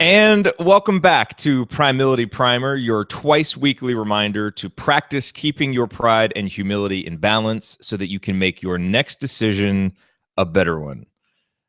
And welcome back to Primility Primer, your twice weekly reminder to practice keeping your pride and humility in balance so that you can make your next decision a better one.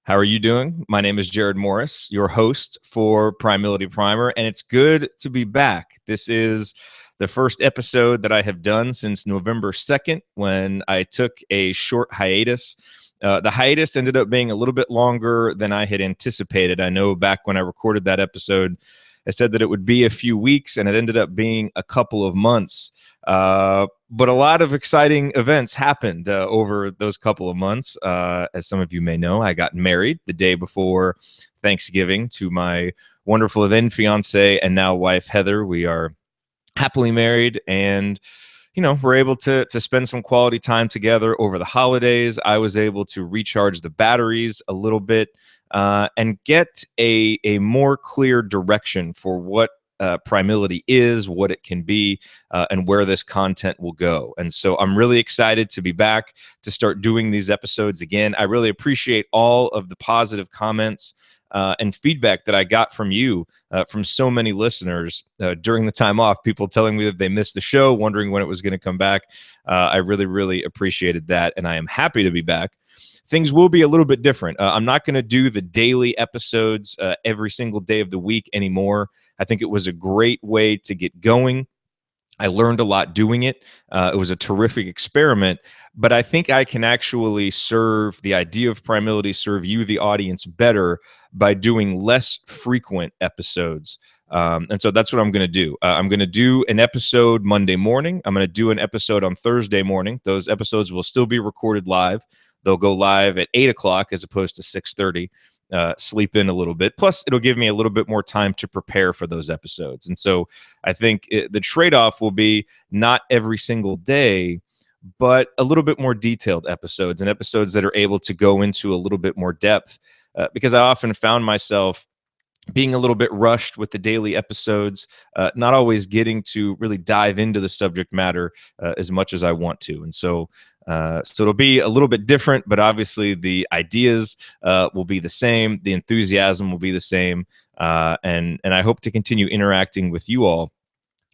How are you doing? My name is Jared Morris, your host for Primility Primer, and it's good to be back. This is the first episode that I have done since November 2nd when I took a short hiatus. The hiatus ended up being a little bit longer than I had anticipated. I know back when I recorded that episode, I said that it would be a few weeks, and it ended up being a couple of months. But a lot of exciting events happened over those couple of months. As some of you may know, I got married the day before Thanksgiving to my wonderful then fiance and now wife, Heather. We are happily married, and we're able to spend some quality time together over the holidays. I was able to recharge the batteries a little bit and get a more clear direction for what Primility is, what it can be, and where this content will go. And so I'm really excited to be back to start doing these episodes again. I really appreciate all of the positive comments and feedback that I got from you, from so many listeners during the time off, people telling me that they missed the show, wondering when it was going to come back. I really, really appreciated that, and I am happy to be back. Things will be a little bit different. I'm not going to do the daily episodes every single day of the week anymore. I think it was a great way to get going. I learned a lot doing it. It was a terrific experiment, but I think I can actually serve the idea of Primility, serve you, the audience, better by doing less frequent episodes. And so that's what I'm going to do. I'm going to do an episode Monday morning. I'm going to do an episode on Thursday morning. Those episodes will still be recorded live. They'll go live at 8 o'clock as opposed to 6:30. Sleep in a little bit. Plus, it'll give me a little bit more time to prepare for those episodes. And so I think the trade-off will be not every single day, but a little bit more detailed episodes and episodes that are able to go into a little bit more depth. Because I often found myself being a little bit rushed with the daily episodes, not always getting to really dive into the subject matter as much as I want to. And so it'll be a little bit different, but obviously the ideas will be the same. The enthusiasm will be the same. And I hope to continue interacting with you all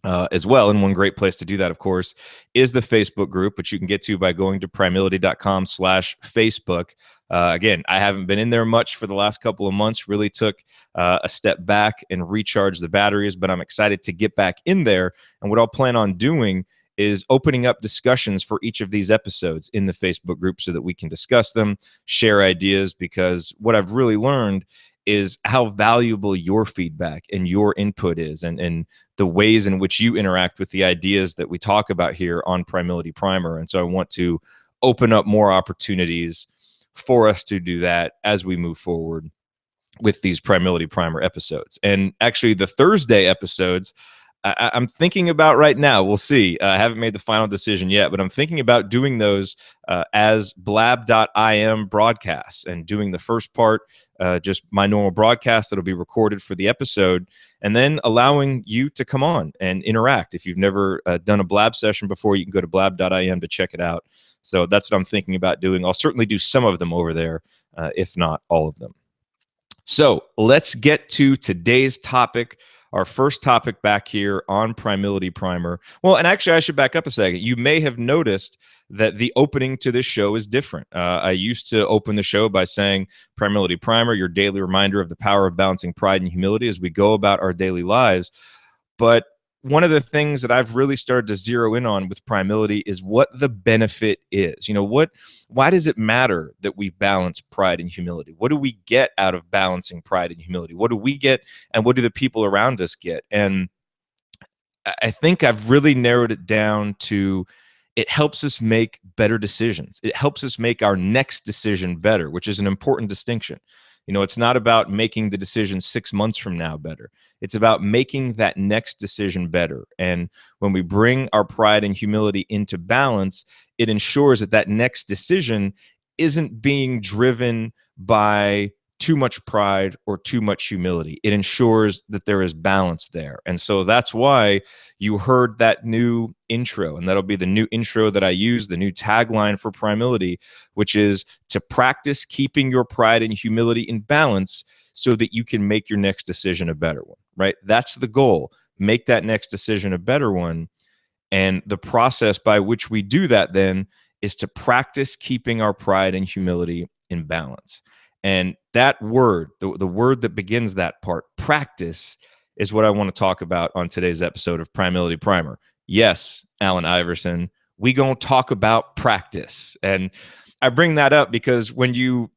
as well. And one great place to do that, of course, is the Facebook group, which you can get to by going to primility.com/Facebook. Again, I haven't been in there much for the last couple of months, really took a step back and recharged the batteries, but I'm excited to get back in there. And what I'll plan on doing is opening up discussions for each of these episodes in the Facebook group so that we can discuss them, share ideas, because what I've really learned is how valuable your feedback and your input is, and the ways in which you interact with the ideas that we talk about here on Primility Primer. And so I want to open up more opportunities for us to do that as we move forward with these Primility Primer episodes. And actually, the Thursday episodes, I'm thinking about right now. We'll see. I haven't made the final decision yet, but I'm thinking about doing those as blab.im broadcasts and doing the first part, just my normal broadcast that'll be recorded for the episode, and then allowing you to come on and interact. If you've never done a Blab session before, you can go to blab.im to check it out. So that's what I'm thinking about doing. I'll certainly do some of them over there, if not all of them. So let's get to today's topic. Our first topic back here on Primility Primer. Well, and actually, I should back up a second. You may have noticed that the opening to this show is different. I used to open the show by saying, Primility Primer, your daily reminder of the power of balancing pride and humility as we go about our daily lives. But one of the things that I've really started to zero in on with Primility is what the benefit is. Why does it matter that we balance pride and humility? What do we get out of balancing pride and humility? What do we get, and what do the people around us get? And I think I've really narrowed it down to it helps us make better decisions. It helps us make our next decision better, which is an important distinction. It's not about making the decision 6 months from now better. It's about making that next decision better. And when we bring our pride and humility into balance, it ensures that that next decision isn't being driven by too much pride or too much humility. It ensures that there is balance there. And so that's why you heard that new intro, and that'll be the new intro that I use, the new tagline for Primility, which is to practice keeping your pride and humility in balance so that you can make your next decision a better one, right? That's the goal. Make that next decision a better one. And the process by which we do that then is to practice keeping our pride and humility in balance. And that word, the word that begins that part, practice, is what I want to talk about on today's episode of Primility Primer. Yes, Allen Iverson, we gonna talk about practice. And I bring that up because when you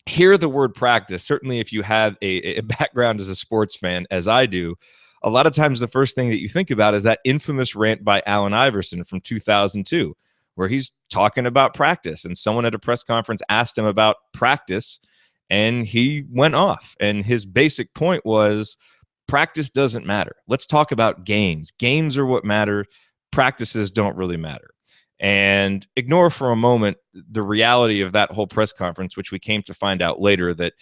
hear the word practice, certainly if you have a background as a sports fan, as I do, a lot of times the first thing that you think about is that infamous rant by Allen Iverson from 2002, where he's talking about practice. And someone at a press conference asked him about practice, and he went off. And his basic point was practice doesn't matter. Let's talk about games. Games are what matter. Practices don't really matter. And ignore for a moment the reality of that whole press conference, which we came to find out later that,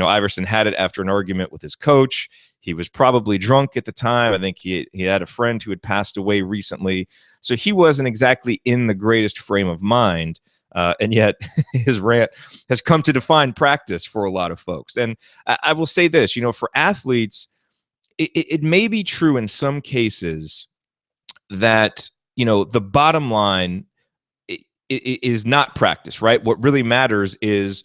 Iverson had it after an argument with his coach. He was probably drunk at the time. I think he had a friend who had passed away recently. So he wasn't exactly in the greatest frame of mind. And yet his rant has come to define practice for a lot of folks. And I will say this, for athletes, it may be true in some cases that, the bottom line is not practice, right? What really matters is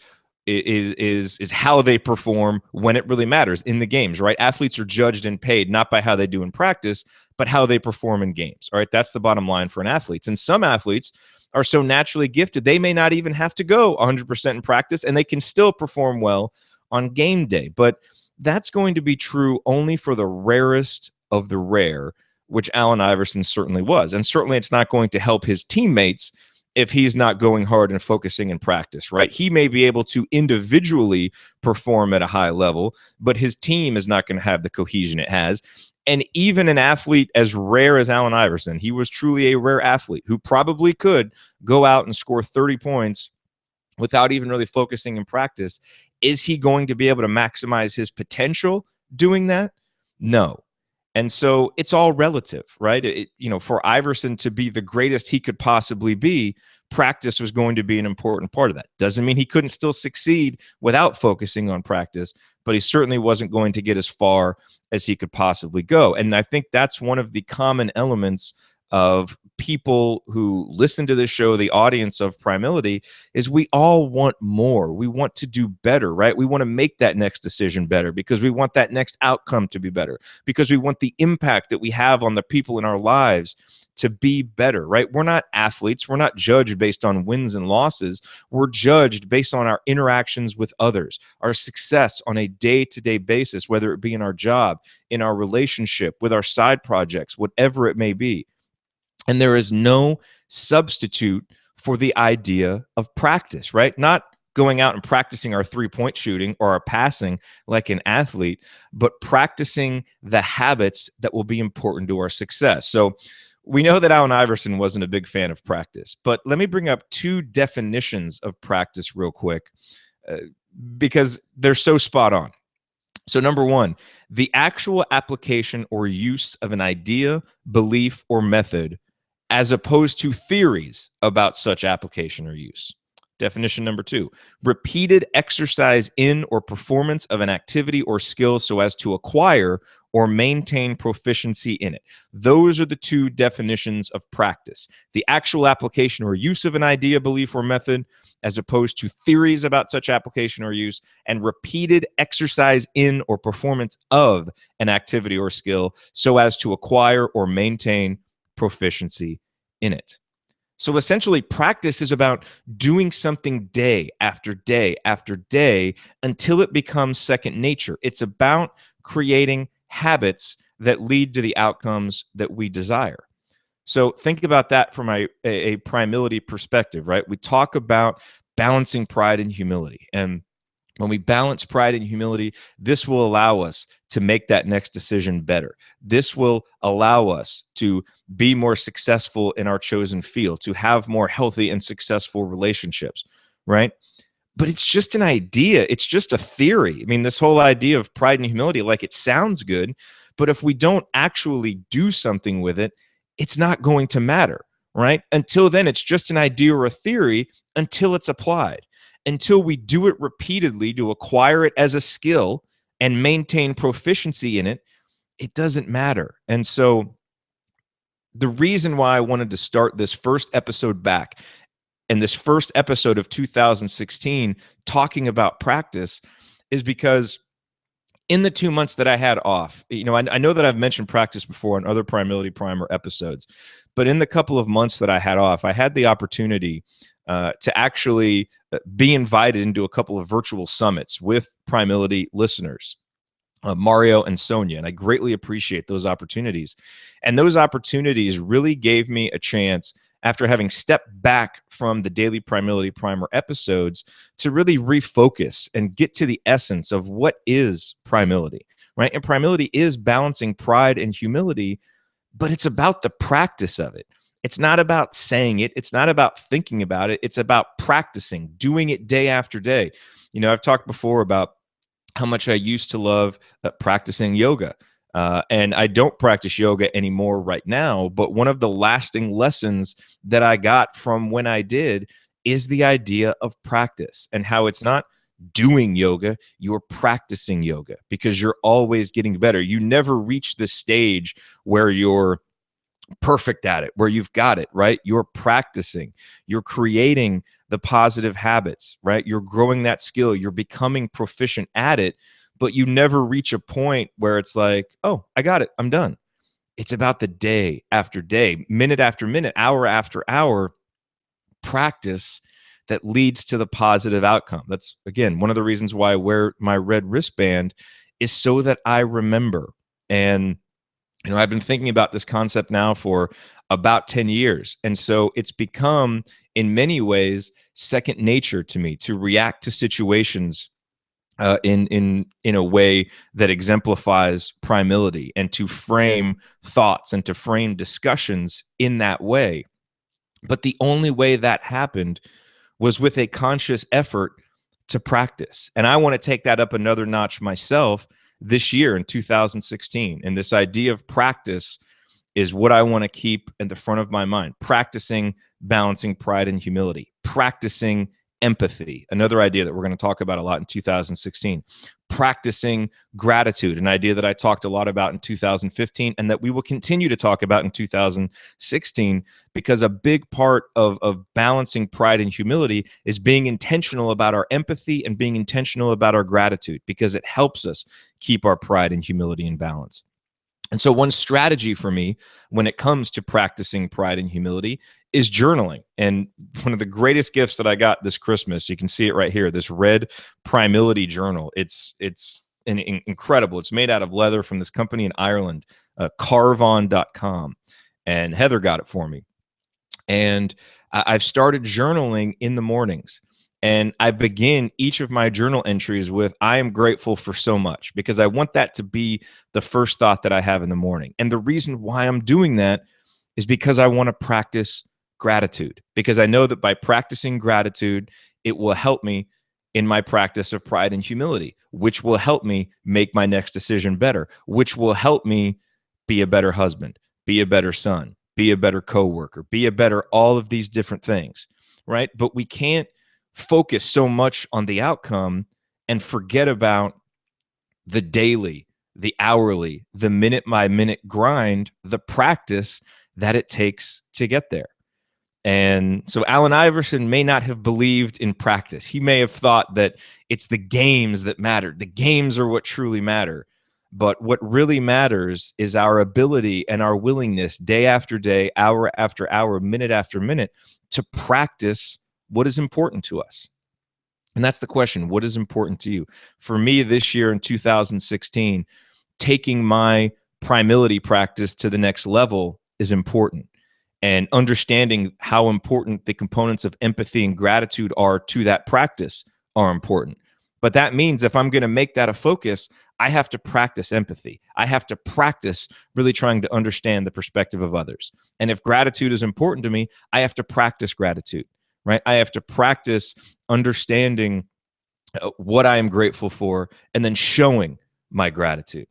how they perform when it really matters in the games, right? Athletes are judged and paid not by how they do in practice, but how they perform in games. All right, that's the bottom line for an athlete. And some athletes are so naturally gifted, they may not even have to go 100% in practice, and they can still perform well on game day. But that's going to be true only for the rarest of the rare, which Allen Iverson certainly was. And certainly it's not going to help his teammates if he's not going hard and focusing in practice, right? He may be able to individually perform at a high level, but his team is not going to have the cohesion it has. And even an athlete as rare as Allen Iverson, he was truly a rare athlete who probably could go out and score 30 points without even really focusing in practice. Is he going to be able to maximize his potential doing that? No. And so it's all relative, right? For Iverson to be the greatest he could possibly be, practice was going to be an important part of that. Doesn't mean he couldn't still succeed without focusing on practice, but he certainly wasn't going to get as far as he could possibly go. And I think that's one of the common elements of people who listen to this show, the audience of Primility, is we all want more. We want to do better, right? We want to make that next decision better because we want that next outcome to be better, because we want the impact that we have on the people in our lives to be better, right? We're not athletes. We're not judged based on wins and losses. We're judged based on our interactions with others, our success on a day-to-day basis, whether it be in our job, in our relationship, with our side projects, whatever it may be. And there is no substitute for the idea of practice, right? Not going out and practicing our three-point shooting or our passing like an athlete, but practicing the habits that will be important to our success. So we know that Allen Iverson wasn't a big fan of practice, but let me bring up two definitions of practice real quick because they're so spot on. So number one, the actual application or use of an idea, belief, or method as opposed to theories about such application or use. Definition number two, repeated exercise in or performance of an activity or skill so as to acquire or maintain proficiency in it. Those are the two definitions of practice. The actual application or use of an idea, belief, or method, as opposed to theories about such application or use, and repeated exercise in or performance of an activity or skill so as to acquire or maintain proficiency in it. So essentially, practice is about doing something day after day after day until it becomes second nature. It's about creating habits that lead to the outcomes that we desire. So think about that from a Primility perspective, right? We talk about balancing pride and humility. And when we balance pride and humility, this will allow us to make that next decision better. This will allow us to be more successful in our chosen field, to have more healthy and successful relationships, right? but it's just an idea. It's just a theory. I mean, this whole idea of pride and humility, like, it sounds good, but if we don't actually do something with it, it's not going to matter, right? Until then, it's just an idea or a theory until it's applied. Until we do it repeatedly to acquire it as a skill and maintain proficiency in it, it doesn't matter. And so the reason why I wanted to start this first episode back, and this first episode of 2016 talking about practice, is because in the 2 months that I had off, I know that I've mentioned practice before in other Primility Primer episodes, but in the couple of months that I had off, I had the opportunity to actually be invited into a couple of virtual summits with Primility listeners, Mario and Sonia, and I greatly appreciate those opportunities. And those opportunities really gave me a chance, after having stepped back from the daily Primility Primer episodes, to really refocus and get to the essence of what is Primility, right? And Primility is balancing pride and humility, but it's about the practice of it. It's not about saying it. It's not about thinking about it. It's about practicing, doing it day after day. I've talked before about how much I used to love practicing yoga. And I don't practice yoga anymore right now, but one of the lasting lessons that I got from when I did is the idea of practice, and how it's not doing yoga, you're practicing yoga, because you're always getting better. You never reach the stage where you're perfect at it, where you've got it, right? You're practicing, you're creating the positive habits, right? You're growing that skill, you're becoming proficient at it, but you never reach a point where it's like, oh, I got it, I'm done. It's about the day after day, minute after minute, hour after hour practice that leads to the positive outcome. That's, again, one of the reasons why I wear my red wristband, is so that I remember. And I've been thinking about this concept now for about 10 years. And so it's become, in many ways, second nature to me to react to situations in a way that exemplifies primility, and to frame thoughts and to frame discussions in that way. But the only way that happened was with a conscious effort to practice. And I want to take that up another notch myself this year in 2016. And this idea of practice is what I want to keep at the front of my mind. Practicing balancing pride and humility. Practicing empathy, another idea that we're going to talk about a lot in 2016. Practicing gratitude, an idea that I talked a lot about in 2015 and that we will continue to talk about in 2016, because a big part of balancing pride and humility is being intentional about our empathy and being intentional about our gratitude, because it helps us keep our pride and humility in balance. And so one strategy for me when it comes to practicing pride and humility is journaling. And one of the greatest gifts that I got this Christmas, you can see it right here, this red Primility journal. It's incredible. It's made out of leather from this company in Ireland, carvon.com. And Heather got it for me. And I've started journaling in the mornings. And I begin each of my journal entries with, I am grateful for so much, because I want that to be the first thought that I have in the morning. And the reason why I'm doing that is because I want to practice gratitude, because I know that by practicing gratitude, it will help me in my practice of pride and humility, which will help me make my next decision better, which will help me be a better husband, be a better son, be a better coworker, be a better all of these different things, right? But we can't focus so much on the outcome and forget about the daily, the hourly, the minute by minute grind, the practice that it takes to get there. And so Allen Iverson may not have believed in practice. He may have thought that it's the games that matter. The games are what truly matter. But what really matters is our ability and our willingness day after day, hour after hour, minute after minute, to practice what is important to us. And that's the question. What is important to you? For me this year in 2016, taking my primility practice to the next level is important. And understanding how important the components of empathy and gratitude are to that practice are important. But that means if I'm going to make that a focus, I have to practice empathy. I have to practice really trying to understand the perspective of others. And if gratitude is important to me, I have to practice gratitude, right? I have to practice understanding what I am grateful for and then showing my gratitude.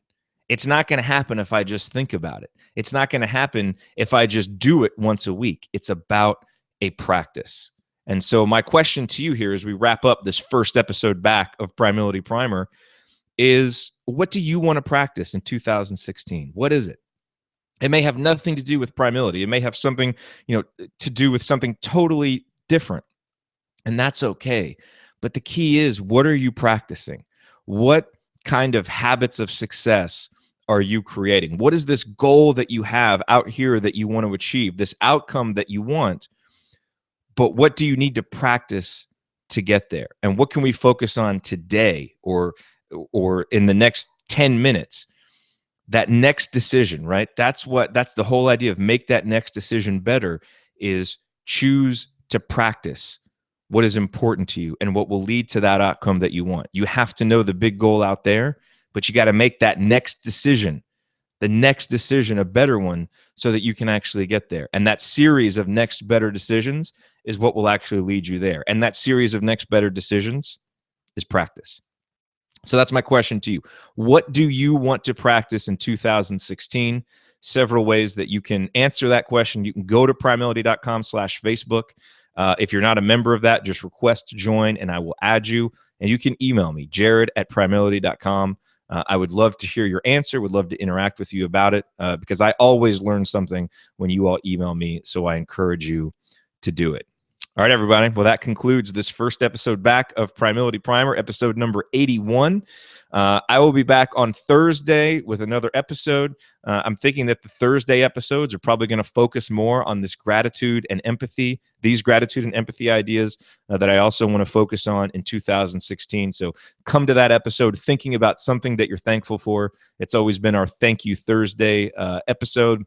It's not going to happen if I just think about it. It's not going to happen if I just do it once a week. It's about a practice. And so my question to you here as we wrap up this first episode back of Primility Primer is, what do you want to practice in 2016? What is it? It may have nothing to do with Primility. It may have something, to do with something totally different. And that's okay. But the key is, what are you practicing? What kind of habits of success are you creating? What is this goal that you have out here that you want to achieve, this outcome that you want? But what do you need to practice to get there? And what can we focus on today or in the next 10 minutes? That next decision, right? That's the whole idea of make that next decision better, is choose to practice what is important to you and what will lead to that outcome that you want. You have to know the big goal out there, but you got to make that next decision, the next decision, a better one, so that you can actually get there. And that series of next better decisions is what will actually lead you there. And that series of next better decisions is practice. So that's my question to you. What do you want to practice in 2016? Several ways that you can answer that question. You can go to primility.com/Facebook. If you're not a member of that, just request to join and I will add you. And you can email me, jared@primility.com. I would love to hear your answer, would love to interact with you about it, because I always learn something when you all email me. So I encourage you to do it. All right, everybody. Well, that concludes this first episode back of Primility Primer, episode number 81. I will be back on Thursday with another episode. I'm thinking that the Thursday episodes are probably going to focus more on this gratitude and empathy, these gratitude and empathy ideas that I also want to focus on in 2016. So come to that episode thinking about something that you're thankful for. It's always been our Thank You Thursday episode.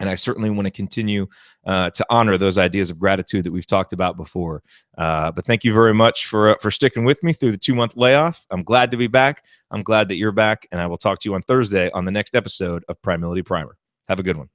And I certainly want to continue to honor those ideas of gratitude that we've talked about before. But thank you very much for sticking with me through the 2-month layoff. I'm glad to be back. I'm glad that you're back. And I will talk to you on Thursday on the next episode of Primility Primer. Have a good one.